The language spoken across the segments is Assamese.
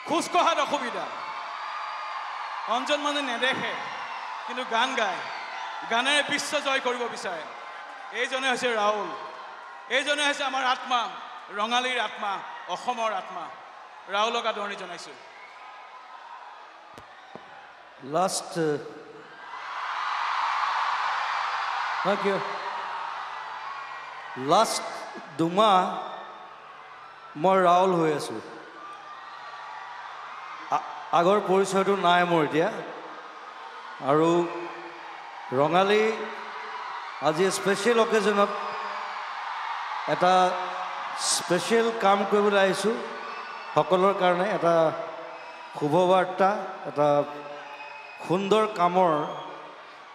খোজ কঢ়াত অসুবিধা অঞ্জন মানে নেদেখে কিন্তু গান গায় গানেৰে বিশ্ব জয় কৰিব বিচাৰে এইজনে হৈছে ৰাহুল এইজনে হৈছে আমাৰ আত্মা ৰঙালীৰ আত্মা অসমৰ আত্মা ৰাহুলক আদৰণি জনাইছো লাষ্ট thank you লাষ্ট দুমাহ মই ৰাহুল হৈ আছো আগৰ পৰিচয়টো নাই মোৰ এতিয়া আৰু ৰঙালী আজি স্পেচিয়েল অকেজনত এটা স্পেচিয়েল কাম কৰিবলৈ আহিছোঁ সকলৰ কাৰণে এটা শুভবাৰ্তা এটা সুন্দৰ কামৰ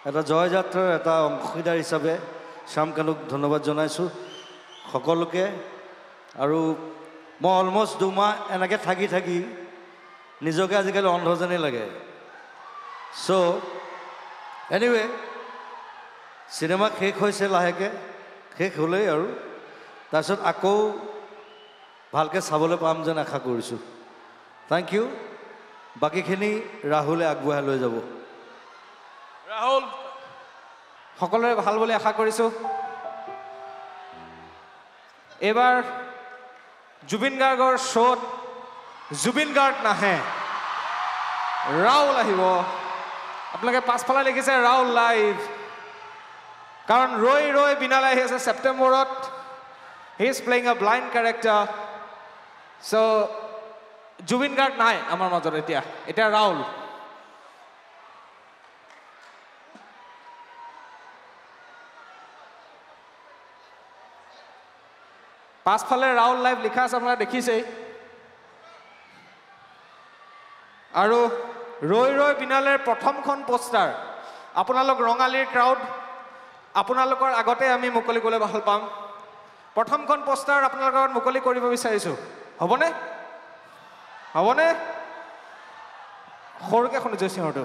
এটা জয়যাত্ৰাৰ এটা অংশীদাৰ হিচাপে শ্যামকানুক ধন্যবাদ জনাইছোঁ সকলোকে আৰু মই অলমষ্ট দুমাহ এনেকৈ থাকি নিজকে আজিকালি অন্ধ যেনেই লাগে চ' এনিৱে চিনেমা শেষ হৈছে লাহেকৈ শেষ হ'লেই আৰু তাৰপিছত আকৌ ভালকৈ চাবলৈ পাম যেন আশা কৰিছোঁ থেংক ইউ বাকীখিনি ৰাহুলে আগবঢ়াই লৈ যাব ৰাহুল সকলোৰে ভাল বুলি আশা কৰিছোঁ এইবাৰ জুবিন গাৰ্গৰ শ্ব'ত জুবিন গাৰ্গ নাহে ৰাহুল আহিব আপোনালোকে পাছফালে লিখিছে ৰাহুল লাইভ কাৰণ ৰৈ ৰৈ বিনালে আহি আছে ছেপ্টেম্বৰত হি ইজ প্লেইং আ ব্লাইণ্ড কেৰেক্টাৰ চ' জুবিন গাৰ্গ নাই আমাৰ মাজত এতিয়া ৰাহুল পাছফালে ৰাহুল লাইভ লিখা আছে আপোনালোকে দেখিছেই আৰু ৰৈ ৰৈ বিনালেৰ প্ৰথমখন পোষ্টাৰ আপোনালোক ৰঙালীৰ ক্ৰাউড আপোনালোকৰ আগতে আমি মুকলি কৰিবলৈ ভাল পাম প্ৰথমখন পোষ্টাৰ আপোনালোকৰ মুকলি কৰিব বিচাৰিছোঁ হ'বনে সৰুকৈ শুনিছোঁ চিঞৰটো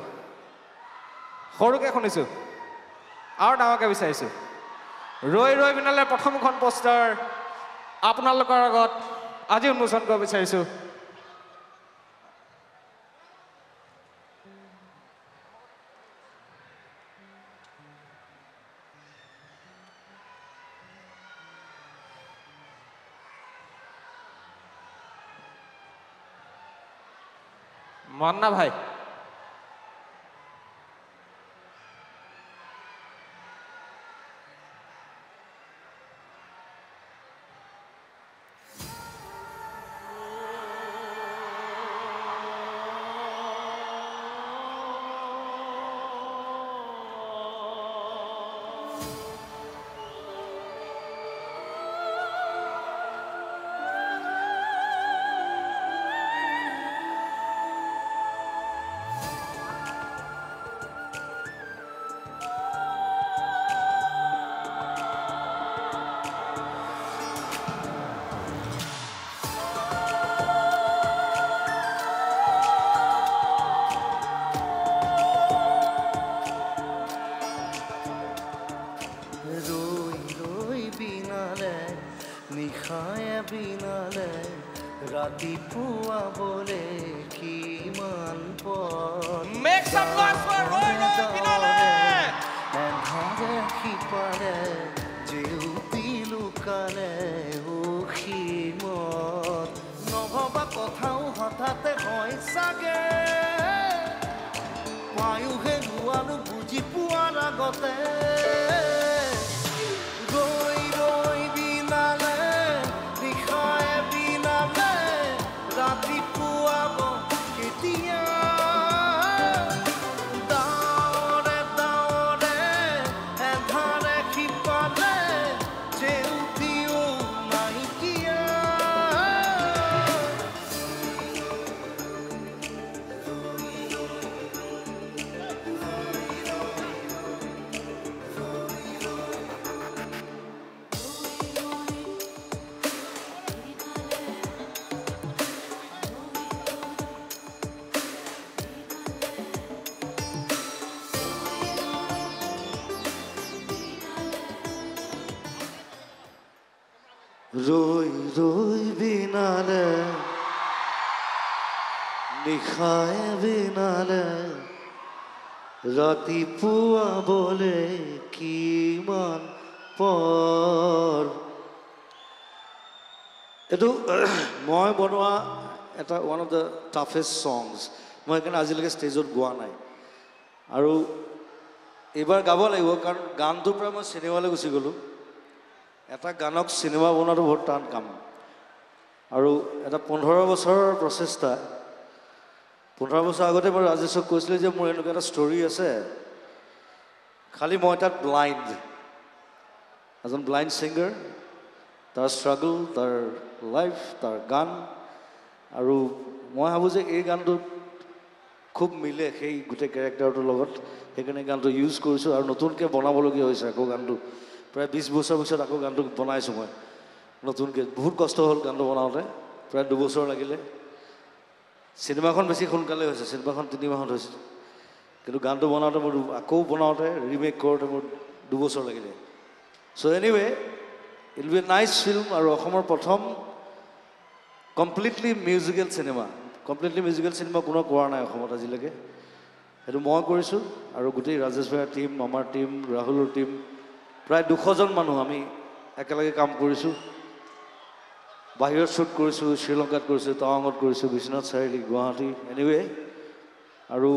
সৰুকৈ শুনিছোঁ আৰু ডাঙৰকৈ বিচাৰিছোঁ ৰৈ ৰৈ বিনালেৰ প্ৰথমখন পোষ্টাৰ আপোনালোকৰ আগত আজি উন্মোচন কৰিব বিচাৰিছোঁ মান্না ভাই ৰাতিপুৱা বলে কিমান পথ Make some noise for Roy Roy Binale! এন্ধাৰে সিপাৰে জেউতি লুকালে অসীমত নভবা কথাও হঠাতে হয় চাগে পায়ুহে গোৱালো বুজি পোৱাৰ আগতে ৰৈ ৰৈ বিনালে নিশায়ে বিনালে ৰাতিপুৱা কেতিয়া ডাৱৰে ডাৱৰে এধাৰে সিপালে জেউতিও নাইকিয়া ৰৈ ৰৈ বিনালে নিশাই বিনালে ৰাতিপুৱা বলে কিমান পৰ এইটো মই বনোৱা এটা one of the toughest songs মই সেইকাৰণে আজিলৈকে ষ্টেজত গোৱা নাই আৰু এইবাৰ গাব লাগিব কাৰণ গানটোৰ পৰা মই চিনেমালৈ গুচি গ'লোঁ এটা গানক চিনেমা বনোৱাটো বহুত টান কাম আৰু এটা 15 বছৰৰ প্ৰচেষ্টা 15 বছৰ আগতে মই ৰাজেশক কৈছিলোঁ যে মোৰ এনেকুৱা এটা ষ্টৰী আছে খালি মই তাত ব্লাইণ্ড এজন ব্লাইণ্ড ছিংগাৰ তাৰ ষ্ট্ৰাগল তাৰ লাইফ তাৰ গান আৰু মই ভাবোঁ যে এই গানটোত খুব মিলে সেই গোটেই কেৰেক্টাৰটোৰ লগত সেইকাৰণে গানটো ইউজ কৰিছোঁ আৰু নতুনকৈ বনাবলগীয়া হৈছে আকৌ গানটো প্ৰায় 20 বছৰ পিছত আকৌ গানটো বনাইছোঁ মই নতুনকৈ বহুত কষ্ট হ'ল গানটো বনাওঁতে প্ৰায় 2 বছৰ লাগিলে চিনেমাখন বেছি সোনকালে হৈছে চিনেমাখন 3 মাহত হৈছে কিন্তু গানটো বনাওঁতে মোৰ আকৌ বনাওঁতে ৰিমেক কৰোঁতে মোৰ 2 বছৰ লাগিলে so' anyway it be a nice film আৰু অসমৰ প্ৰথম কমপ্লিটলি মিউজিকেল চিনেমা কোনো কৰা নাই অসমত আজিলৈকে সেইটো মই কৰিছোঁ আৰু গোটেই ৰাজেশ ভাইৰ টীম আমাৰ টীম ৰাহুলৰ টীম প্ৰায় 200জন মানুহ আমি একেলগে কাম কৰিছোঁ বাহিৰত শ্বুট কৰিছোঁ শ্ৰীলংকাত কৰিছোঁ টাৱাঙত কৰিছোঁ বিশ্বনাথ চাৰিআলি গুৱাহাটী এনিৱে আৰু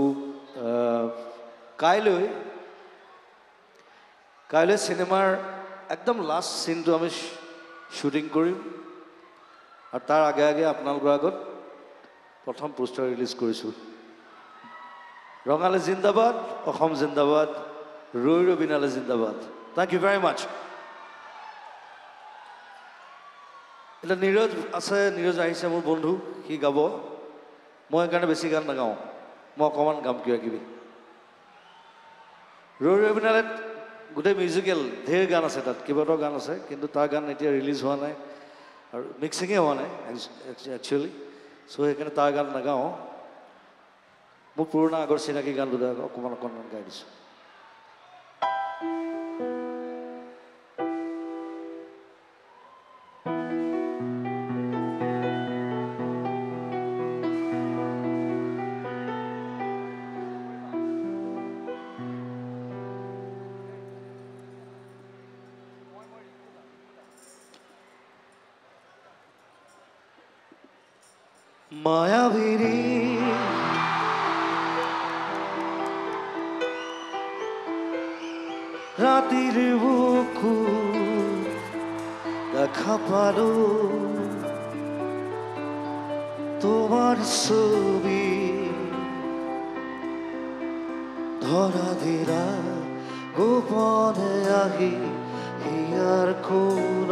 কাইলৈ চিনেমাৰ একদম লাষ্ট চিনটো আমি শ্বুটিং কৰিম আৰু তাৰ আগে আগে আপোনালোকৰ আগত প্ৰথম পোষ্টাৰ ৰিলিজ কৰিছোঁ ৰঙালী জিন্দাবাদ অসম জিন্দাবাদ ৰৈ ৰবিনালে জিন্দাবাদ থেংক ইউ ভেৰি মাছ এতিয়া নীৰজ আছে নীৰজ আহিছে মোৰ বন্ধু সি গাব মই সেইকাৰণে বেছি গান নাগাওঁ মই অকণমান গাম কিবা কিবি ৰৈ ৰবিনালেত গোটেই মিউজিকেল ঢেৰ গান আছে তাত কেইবাটাও গান আছে কিন্তু তাৰ গান এতিয়া ৰিলিজ হোৱা নাই আৰু মিক্সিঙে হোৱা নাই একচুৱেলি চ' সেইকাৰণে তাৰ গান নাগাওঁ মোৰ পুৰণা আগৰ চিনাকি গান দুটা অকণমান গাই দিছোঁ মায়াবিনী ৰাতিৰ বুকু দেখা পালো তোমাৰ ছবি ধৰা ধীৰা গোপনে আহি হিয়াৰ কোন